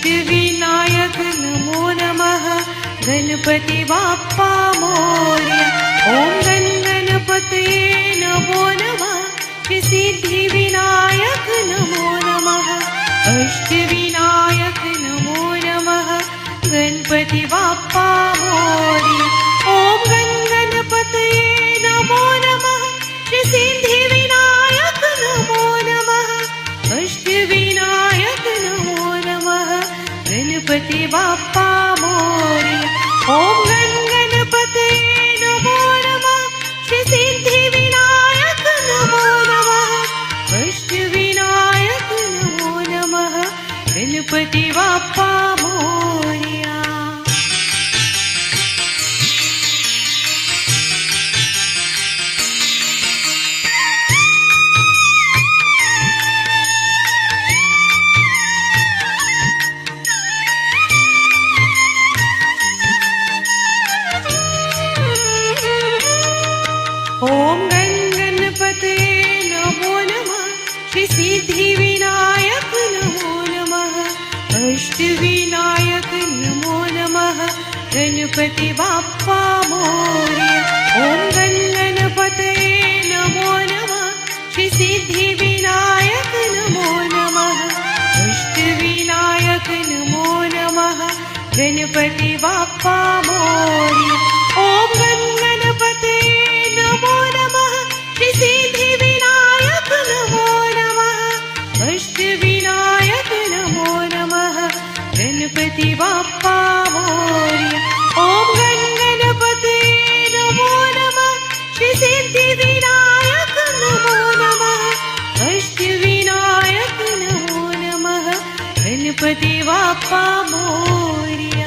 अष्टविनायक नमो नमः गणपति बाप्पा मोरया। ओम गणपतये नमो नमः श्री सिद्धिविनायक नमो नमः अष्टविनायक नमो नमः गणपति बाप्पा मोरया। ओम गणपतये नमो नमः श्री सिद्धिविनायक नमो नमः अष्टविनायक नमो नमः गणपति बाप्पा मोरया। ओम गणपतये नमो नमः श्री सिद्धिविनायक नमो नमः अष्टविनायक नमो नमः गणपति बाप्पा मोरया। ओम गणपतये नमो नमः श्री सिद्धिविनायक नमो नमः अष्टविनायक नमो नमः गणपति बाप्पा मोरया। ओम गणपतये नमो नमः श्री सिद्धिविनायक नमो नमः अष्टविनायक नमो नमः गणपति बाप्पा मोरया। ओम गणपतये नमो नमः श्री सिद्धिविनायक नमो नमः अष्टविनायक नमो नमः गणपति बाप्पा मोरया। ओम गणपतये नमो नमः श्री सिद्धिविनायक नमो नमः अष्टविनायक नमो नमः गणपति बाप्पा मोरया।